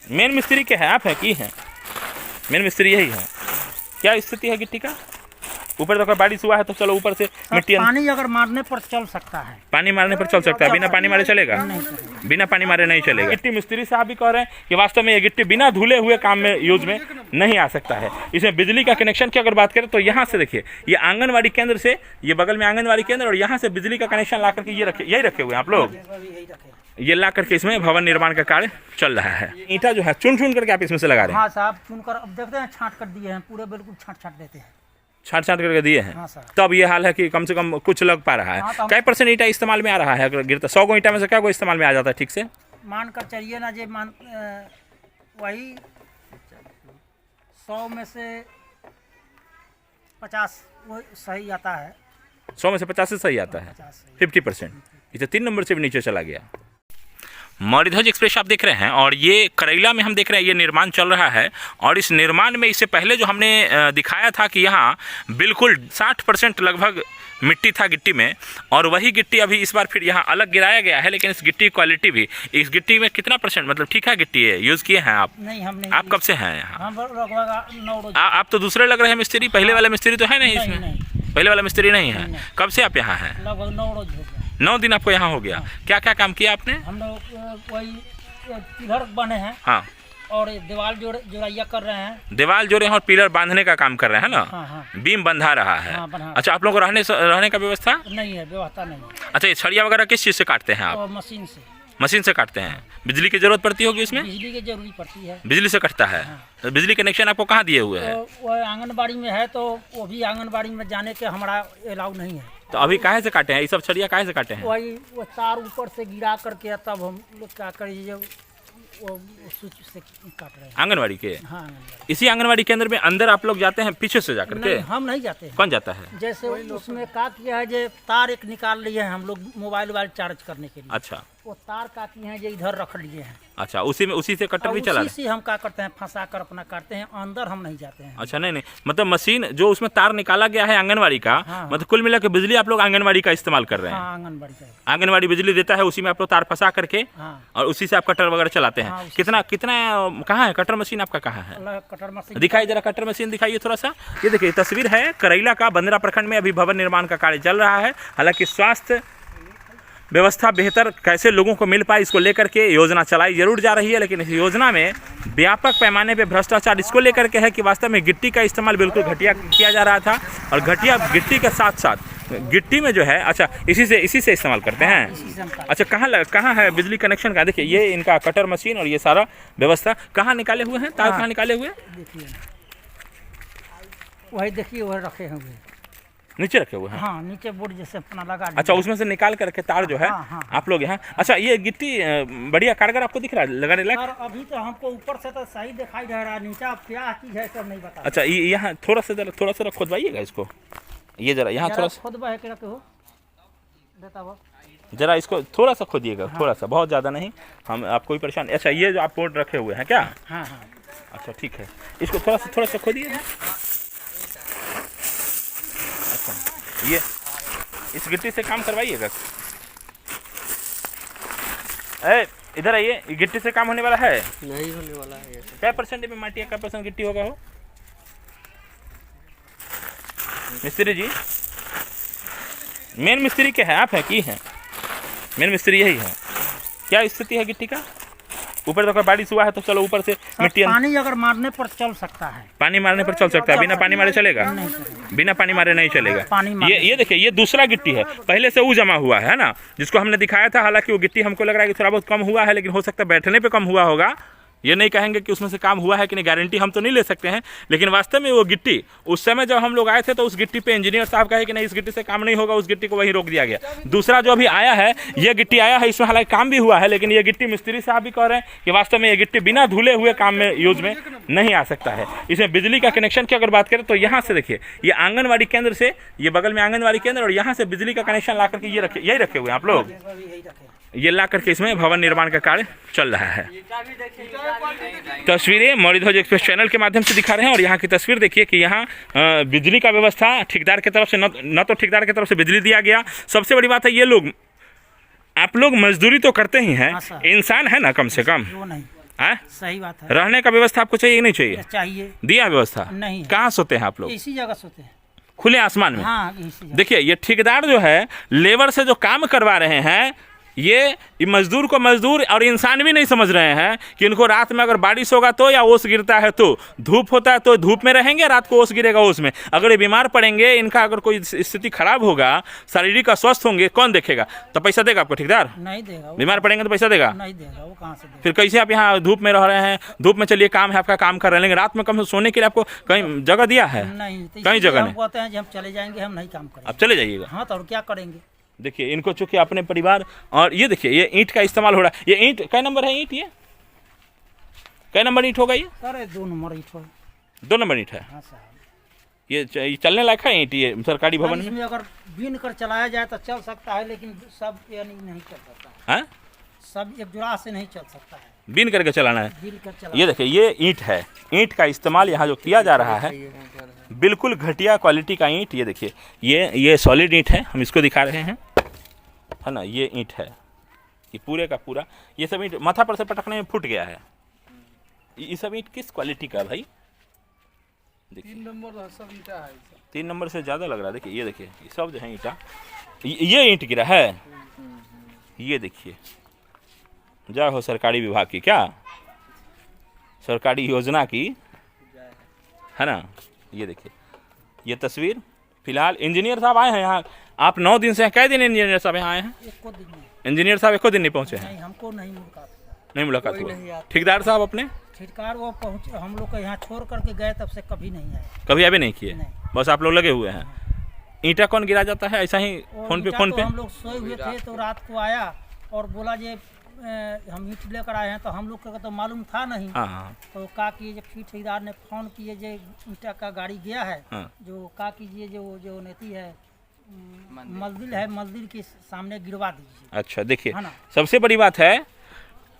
Main मिस्त्री के है, आप है कि है मेन मिस्त्री यही है। क्या स्थिति है गिट्टी का? ऊपर तो बारिश हुआ है तो चलो ऊपर से मिट्टी पानी अगर मारने पर चल सकता है, पानी मारने पर चल सकता है, बिना पानी मारे चलेगा? बिना पानी मारे नहीं चलेगा। गिट्टी मिस्त्री साहब भी कह रहे हैं कि वास्तव में ये गिट्टी बिना धुले हुए काम में यूज में नहीं आ सकता है। इसमें बिजली का कनेक्शन की अगर बात करें तो यहाँ से देखिए, ये आंगनबाड़ी केंद्र से, ये बगल में आंगनबाड़ी केंद्र और यहाँ से बिजली का कनेक्शन ला करके यही रखे हुए हैं आप लोग। ये ला करके इसमें भवन निर्माण का कार्य चल रहा है। ईंटा जो है चुन चुन करके आप इसमें से लगा रहे हैं? हाँ साहब, चुनकर अब देखते हैं, छांट कर दिए हैं पूरे, बिल्कुल छांट देते हैं, छांट करके दिए हैं। हाँ, तब ये हाल है कि कम से कम कुछ लग पा रहा है। हाँ, कई % ईंटा इस्तेमाल में आ रहा है? अगर गिरता 100 ईंटा में से क्या को इस्तेमाल में आ जाता है ठीक से? मान कर चलिए ना, वही 100 में से 50 वो सही आता है। 100 में से 50 से सही आता है, 50%। इसे 3 नंबर से भी नीचे चला गया। मौर्यध्वज एक्सप्रेस आप देख रहे हैं और ये करैला में हम देख रहे हैं ये निर्माण चल रहा है। और इस निर्माण में इससे पहले जो हमने दिखाया था कि यहाँ बिल्कुल 60% लगभग मिट्टी था गिट्टी में, और वही गिट्टी अभी इस बार फिर यहाँ अलग गिराया गया है। लेकिन इस गिट्टी की क्वालिटी भी, इस गिट्टी में कितना % मतलब ठीक है गिट्टी है, यूज़ किए हैं आप? नहीं, हम नहीं। आप कब से हैं यहाँ? हम लगभग 9 रोज। आप तो दूसरे लग रहे हैं मिस्त्री, पहले वाला मिस्त्री तो है नहीं इसमें? पहले वाला मिस्त्री नहीं है। कब से आप यहाँ हैं? लगभग 9 रोज हो गया। 9 दिन आपको यहाँ हो गया। क्या क्या काम किया आपने? हम लोग वही पिलर बने हैं, हाँ, और दीवार जोड़ाइया कर रहे हैं। दीवार जोड़े हैं और पिलर बांधने का काम कर रहे हैं ना? हाँ। बीम बंधा रहा है। हाँ, बना। अच्छा, आप लोगों को रहने का व्यवस्था नहीं है, व्यवस्था नहीं है। अच्छा, ये छड़िया वगैरह किस चीज़ से काटते हैं आप? मशीन से। मशीन से काटते हैं। बिजली की जरूरत पड़ती होगी इसमें? बिजली की जरूरत पड़ती है। बिजली से कटता है। तो बिजली कनेक्शन आपको कहाँ दिए हुए हैं? तो वो आंगनबाड़ी में है, तो वो भी आंगनबाड़ी में जाने के हमारा अलाउ नहीं है। तो अभी काहे से काटे हैं ये सब छड़िया, काहे से काटे हैं? वही वो तार ऊपर से गिरा करके तब हम लोग क्या करिए, वो स्विच से काट रहे हैं। आंगनबाड़ी के? हाँ, आंगनबाड़ी। इसी आंगनबाड़ी केंद्र में अंदर आप लोग जाते हैं पीछे से जाकर के? हम नहीं जाते हैं। कौन जाता है? जैसे उसमें क्या किया है, जो तार एक निकाल लिए हैं हम लोग मोबाइल चार्ज करने के लिए। अच्छा, वो तार का किए हैं जो इधर रख लिए हैं। अच्छा, उसी से कटर भी चला? उसी से हम क्या करते हैं, फंसा कर अपना काटते हैं, अंदर हम नहीं जाते हैं। अच्छा, नहीं, मतलब मशीन जो उसमें तार निकाला गया है आंगनबाड़ी का, हाँ। मतलब कुल मिला के बिजली आप लोग आंगनबाड़ी का इस्तेमाल कर रहे हैं? हाँ, आंगनबाड़ी का। आंगनबाड़ी बिजली देता है, उसी में आप लोग तार फंसा करके, हाँ। और उसी से आप कटर वगैरह चलाते हैं। हाँ, कितना कहाँ है कटर मशीन आपका, कहाँ है? कटर मशीन दिखाई जरा, कटर मशीन दिखाइए थोड़ा सा। ये देखिए तस्वीर है करैला का, बंदरा प्रखंड में अभी भवन निर्माण का कार्य चल रहा है। हालांकि स्वास्थ्य व्यवस्था बेहतर कैसे लोगों को मिल पाए, इसको लेकर के योजना चलाई जरूर जा रही है। लेकिन इस योजना में व्यापक पैमाने पे भ्रष्टाचार इसको लेकर के है कि वास्तव में गिट्टी का इस्तेमाल बिल्कुल घटिया किया जा रहा था, और घटिया गिट्टी के साथ साथ गिट्टी में जो है, अच्छा, इसी से इस्तेमाल करते हैं। अच्छा, कहाँ है बिजली कनेक्शन का? देखिए ये इनका कटर मशीन और ये सारा व्यवस्था कहाँ निकाले हुए हैं, तार कहाँ निकाले हुए? देखिए, वही देखिए, वही रखे हुए नीचे रखे हुए हैं। हाँ, नीचे बोर्ड जैसे अपना लगा। अच्छा, उसमें से निकाल करके तार जो है आप लोग यहाँ। अच्छा, ये गिट्टी बढ़िया कारगर आपको दिख रहा है लगाने लायक? सर अभी तो हमको ऊपर से तो सही दिखाई दे रहा है, नीचे क्या चीज है सब नहीं बता। अच्छा, ये यहाँ थोड़ा सा खोदवाइएगा इसको, ये जरा यहाँ थोड़ा सा खुद बह के रखे हो देता वो, जरा इसको थोड़ा सा खोदिएगा। थोड़ा सा, बहुत ज़्यादा नहीं, हम आपको भी परेशान। अच्छा, ये जो आप बोर्ड रखे हुए हैं क्या? हाँ। अच्छा, ठीक है, इसको थोड़ा सा खोदिए। ये इस गिट्टी से काम करवाइएगा। इधर आइए, गिट्टी से काम होने वाला है? नहीं होने वाला है। क्या % में माटी है, क्या % गिट्टी होगा हो? मिस्त्री जी, मेन मिस्त्री के है, आप है कि है मेन मिस्त्री यही है। क्या स्थिति है गिट्टी का? ऊपर तो बारिश हुआ है तो चलो ऊपर से मिट्टी, पानी अगर मारने पर चल सकता है, पानी मारने पर चल सकता है, बिना पानी मारे चलेगा? बिना पानी मारे नहीं चलेगा। ये देखिए, ये दूसरा गिट्टी है, पहले से वो जमा हुआ है ना, जिसको हमने दिखाया था। हालांकि वो गिट्टी हमको लग रहा है कि थोड़ा बहुत कम हुआ है, लेकिन हो सकता है बैठने पे कम हुआ होगा। ये नहीं कहेंगे कि उसमें से काम हुआ है कि नहीं, गारंटी हम तो नहीं ले सकते हैं। लेकिन वास्तव में वो गिट्टी उस समय जब हम लोग आए थे तो उस गिट्टी पे इंजीनियर साहब कहे कि नहीं, इस गिट्टी से काम नहीं होगा, उस गिट्टी को वहीं रोक दिया गया। दूसरा जो अभी आया है, ये गिट्टी आया है, इसमें हालांकि काम भी हुआ है, लेकिन ये गिट्टी मिस्त्री साहब भी कह रहे हैं कि वास्तव में ये गिट्टी बिना धुले हुए काम में यूज में नहीं आ सकता है। इसमें बिजली का कनेक्शन की अगर बात करें तो यहाँ से देखिए, ये आंगनबाड़ी केंद्र से, ये बगल में आंगनबाड़ी केंद्र और यहाँ से बिजली का कनेक्शन ला करके यही रखे हुए हैं आप लोग। ये ला करके इसमें भवन निर्माण का कार्य चल रहा है। तस्वीरें मौर्यध्वज एक्सप्रेस चैनल के माध्यम से दिखा रहे हैं। और यहाँ की तस्वीर देखिए कि यहाँ बिजली का व्यवस्था ठेकेदार की तरफ से न तो ठेकेदार की तरफ से बिजली दिया गया। सबसे बड़ी बात है, ये लोग, आप लोग मजदूरी तो करते ही हैं, इंसान है ना कम से कम, सही बात है। रहने का व्यवस्था आपको चाहिए कि नहीं चाहिए? चाहिए। दिया व्यवस्था? नहीं। कहाँ सोते हैं आप लोग? इसी जगह सोते हैं, खुले आसमान में। हाँ, इसी जगह। देखिए ये ठेकेदार जो है लेबर से जो काम करवा रहे हैं, ये मजदूर को मजदूर और इंसान भी नहीं समझ रहे हैं कि इनको रात में अगर बारिश होगा तो, या ओस गिरता है तो, धूप होता है तो धूप में रहेंगे, रात को ओस गिरेगा ओस में। अगर ये बीमार पड़ेंगे, इनका अगर कोई स्थिति खराब होगा, शारीरिक अस्वस्थ होंगे, कौन देखेगा? तो पैसा देगा आपको ठेकेदार? नहीं देगा। बीमार पड़ेंगे तो पैसा देगा? नहीं देगा, वो कहाँ से देगा? फिर कैसे आप यहाँ धूप में रह रहे हैं? धूप में चलिए काम है आपका, काम कर रहे हैं, लेकिन रात में कम सोने के लिए आपको कहीं जगह दिया है? नहीं, कहीं जगह नहीं। कहते हैं हम चले जाएंगे, हम नहीं काम करेंगे। आप चले जाइएगा। हाँ, तो और क्या करेंगे? देखिए इनको चूंकि अपने परिवार, और ये देखिए ये ईंट का इस्तेमाल हो रहा है। ये ईंट कै नंबर है? ईंट ये कै नंबर ईंट होगा? ये सर 2 नंबर ईंट है। 2 नंबर ईंट है। हाँ साहब, ये चलने लायक है ईंट? ये सरकारी भवन में इसमें अगर बीन कर चलाया जाए तो चल सकता है, लेकिन सब यानी नहीं चल सकता है। सब एक जुड़ा से नहीं चल सकता है, बीन करके चलाना है। बीन कर चला। ये देखिए ये ईंट है। ईंट का इस्तेमाल यहाँ जो किया जा रहा है, बिल्कुल घटिया क्वालिटी का ईंट। ये देखिए ये सॉलिड ईंट है, हम इसको दिखा रहे हैं, है ना। ये ईंट है, ये पूरे का पूरा। ये सब ईंट माथा पर से पटकने में फूट गया है। ये सब ईंट किस क्वालिटी का भाई? देखिए 3 नंबर सब ईंटा है। 3 नंबर से ज़्यादा लग रहा है। देखिए ये देखिए ये सब जो है ईंटा, ये ईंट गिरा है। ये देखिए, जय हो सरकारी विभाग की, क्या सरकारी योजना की, है ना। ये देखिए ये तस्वीर। फिलहाल इंजीनियर साहब आए हैं यहाँ। आप 9 दिन से, कै दिन इंजीनियर साहब यहाँ आए हैं? एको दिन नहीं। इंजीनियर साहब एको दिन नहीं पहुँचे हैं? नहीं, हमको नहीं मुलाकात। नहीं मुलाकात हुआ। ठेकेदार साहब अपने ठेकेदार वो पहुँचे, हम लोग को यहाँ छोड़ करके गए, तब से कभी नहीं आए। कभी आवे नहीं किए? नहीं। बस आप लोग लगे हुए हैं। ईंटा कौन गिरा जाता है ऐसा ही फोन पे? तो हम लोग सोए हुए थे, तो रात को आया और बोला जे हम ईंट लेकर आए हैं, तो हम लोग को तो मालूम था नहीं। हाँ। तो का कीजिए, फिर ठेकेदार ने फोन किए जे ईंटा का गाड़ी गया है। हाँ। जो का कीजिए, जो नेती है मंदिर है, मंदिर के सामने गिरवा दीजिए। अच्छा देखिए, है ना। सबसे बड़ी बात है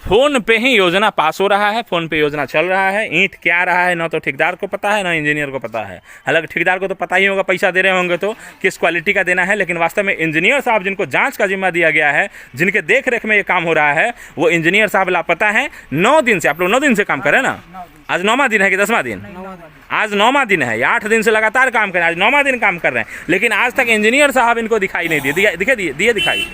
फोन पे ही योजना पास हो रहा है, फोन पे योजना चल रहा है। ईंट क्या आ रहा है ना तो ठेकेदार को पता है ना इंजीनियर को पता है। हालांकि ठेकेदार को तो पता ही होगा, पैसा दे रहे होंगे तो किस क्वालिटी का देना है, लेकिन वास्तव में इंजीनियर साहब जिनको जांच का जिम्मा दिया गया है, जिनके देख रेख में ये काम हो रहा है, वो इंजीनियर साहब लापता है। 9 दिन से, आप लोग 9 दिन से काम कर रहे हैं ना? आज 9वां दिन है कि 10वां दिन? आज 9वां दिन है। 8 दिन से लगातार काम कर रहे हैं, आज 9वां दिन काम कर रहे हैं, लेकिन आज तक इंजीनियर साहब इनको दिखाई नहीं दिए। दिखाई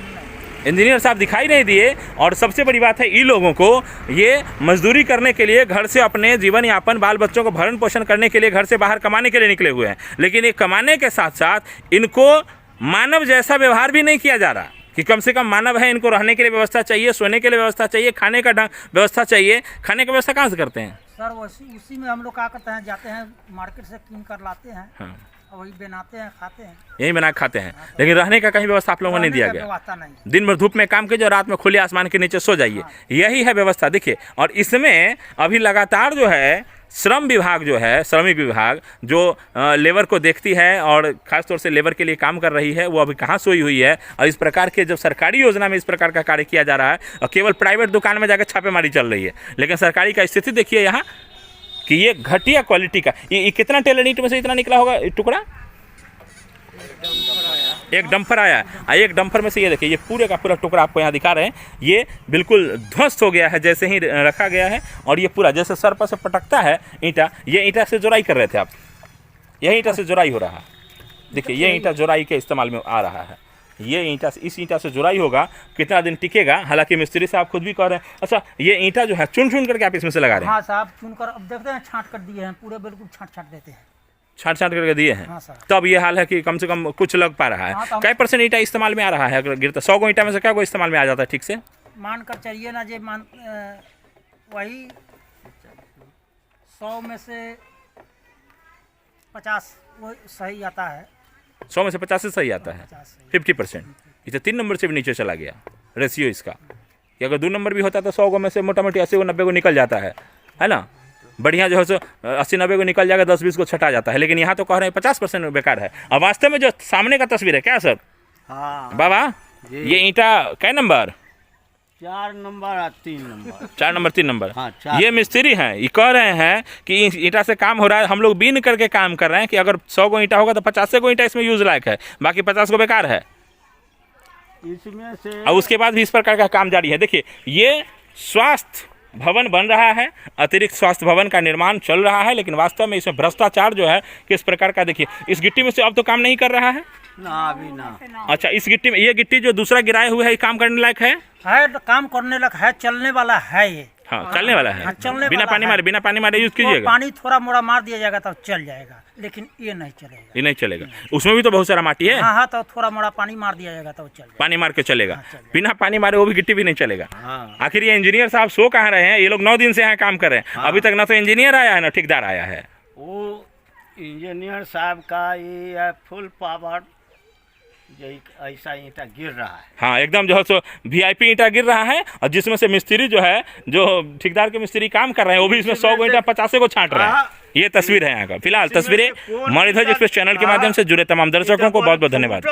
इंजीनियर साहब दिखाई नहीं दिए। और सबसे बड़ी बात है, इन लोगों को ये मजदूरी करने के लिए, घर से अपने जीवन यापन, बाल बच्चों को भरण पोषण करने के लिए घर से बाहर कमाने के लिए निकले हुए हैं, लेकिन ये कमाने के साथ साथ इनको मानव जैसा व्यवहार भी नहीं किया जा रहा कि कम से कम मानव है, इनको रहने के लिए व्यवस्था चाहिए, सोने के लिए व्यवस्था चाहिए, खाने का व्यवस्था चाहिए। खाने की व्यवस्था कहाँ से करते हैं सर? उसी में हम लोग क्या करते हैं, जाते हैं मार्केट से कीन कर लाते हैं। हाँ। वही बनाते हैं, खाते हैं, यही बना खाते हैं। लेकिन रहने का कहीं व्यवस्था आप लोगों को नहीं दिया गया। नहीं। दिन भर धूप में काम कीजिए, रात में खुले आसमान के नीचे सो जाइए, यही है व्यवस्था। देखिए, और इसमें अभी लगातार जो है श्रम विभाग जो है, श्रमिक विभाग जो लेबर को देखती है और ख़ासतौर से लेबर के लिए काम कर रही है, वो अभी कहाँ सोई हुई है। और इस प्रकार के जब सरकारी योजना में इस प्रकार का कार्य किया जा रहा है, और केवल प्राइवेट दुकान में जाकर छापेमारी चल रही है, लेकिन सरकारी का स्थिति देखिए यहाँ कि ये घटिया क्वालिटी का। ये कितना टेलर ईंट में से इतना निकला होगा टुकड़ा? एक डंपर आया, एक डंपर में से ये देखिए ये पूरे का पूरा टुकड़ा आपको यहाँ दिखा रहे हैं। ये बिल्कुल ध्वस्त हो गया है जैसे ही रखा गया है, और ये पूरा जैसे सर पर से पटकता है ईंटा, ये ईंटा से जोड़ाई कर रहे थे आप, यही ईंटा से जोड़ाई हो रहा है। देखिए ये ईंटा जोड़ाई के इस्तेमाल में आ रहा है। ये ईंटा से, इस ईंटा से जोड़ाई होगा, कितना दिन टिकेगा? हालांकि मिस्त्री साहब खुद भी कह रहे हैं। अच्छा, ये ईंटा जो है चुन करके आप इसमें से लगा रहे हैं? हाँ साहब, चुन कर, अब देखते हैं छांट कर दिए हैं पूरे, बिल्कुल छांट देते हैं, छांट करके दिए हैं। हाँ, तब ये हाल है कि कम से कम कुछ लग पा रहा है। हाँ, कई % ईंटा इस्तेमाल में आ रहा है? अगर गिरता 100 गो ईंटा में से क्या को इस्तेमाल में आ जाता है ठीक से? मान कर चलिए ना, जे वही 100 में से 50 वो सही आता है। 100 में से 50 से सही आता है, 50%। इसे 3 नंबर से भी नीचे चला गया रेशियो इसका, कि अगर 2 नंबर भी होता तो 100 गो में से मोटा मोटी 80 को 90 को निकल जाता है ना। बढ़िया जो है सो 80-90 को निकल जाएगा, 10-20 को छटा जाता है, लेकिन यहाँ तो कह रहे हैं 50% बेकार है। और वास्तव में जो सामने का तस्वीर है क्या सर? हाँ बाबा, ये ईंटा कै नंबर? 4 नंबर और 3 नंबर। 4 number 3 number. हाँ, ये मिस्त्री हैं, ये कह रहे हैं कि ईंटा से काम हो रहा है, हम लोग बीन करके काम कर रहे हैं कि अगर 100 गो ईंटा होगा तो 50 गो ईंटा इसमें यूज लायक है, बाकी 50 गो बेकार है। इसमें से और उसके बाद भी इस प्रकार का काम जारी है। देखिए ये स्वास्थ्य भवन बन रहा है, अतिरिक्त स्वास्थ्य भवन का निर्माण चल रहा है, लेकिन वास्तव में इसमें भ्रष्टाचार जो है किस प्रकार का देखिए। इस गिट्टी में से अब तो काम नहीं कर रहा है। ना अभी ना। अच्छा, इस गिट्टी में, ये गिट्टी जो दूसरा गिराए हुए है, ये काम करने लायक है? काम करने लग है, चलने वाला है ये। हाँ, चलने वाला है। हाँ, चलने बिना वाला पानी है। मारे, बिना पानी मारे यूज वो कीजिएगा। पानी थोड़ा मोड़ा मार दिया जाएगा तब चल जाएगा, लेकिन ये नहीं चलेगा। ये नहीं चलेगा, उसमें भी तो बहुत सारा माटी है। हाँ, तो थोड़ा मोड़ा पानी मार दिया जाएगा तब चल जाएगा। पानी मार के चलेगा, हाँ, चलेगा। बिना पानी मारे वो भी गिट्टी भी नहीं चलेगा। हाँ। आखिर ये इंजीनियर साहब सो कहाँ रहे हैं? ये लोग 9 दिन से यहाँ काम कर रहे हैं, हाँ। अभी तक ना तो इंजीनियर आया है ना ठेकेदार आया है। वो इंजीनियर साहब का ये है फुल पावर, ऐसा ईंटा गिर रहा है। हाँ, एकदम जो है सो VIP ईंटा गिर रहा है, और जिसमें से मिस्त्री जो है, जो ठेकेदार के मिस्त्री काम कर रहे हैं, वो भी इसमें 100 को ईंटा 50 को छांट रहे हैं। ये तस्वीर है यहाँ का। फिलहाल तस्वीरें मणिध्वज एक्सप्रेस चैनल के माध्यम से जुड़े तमाम दर्शकों को बहुत बहुत धन्यवाद।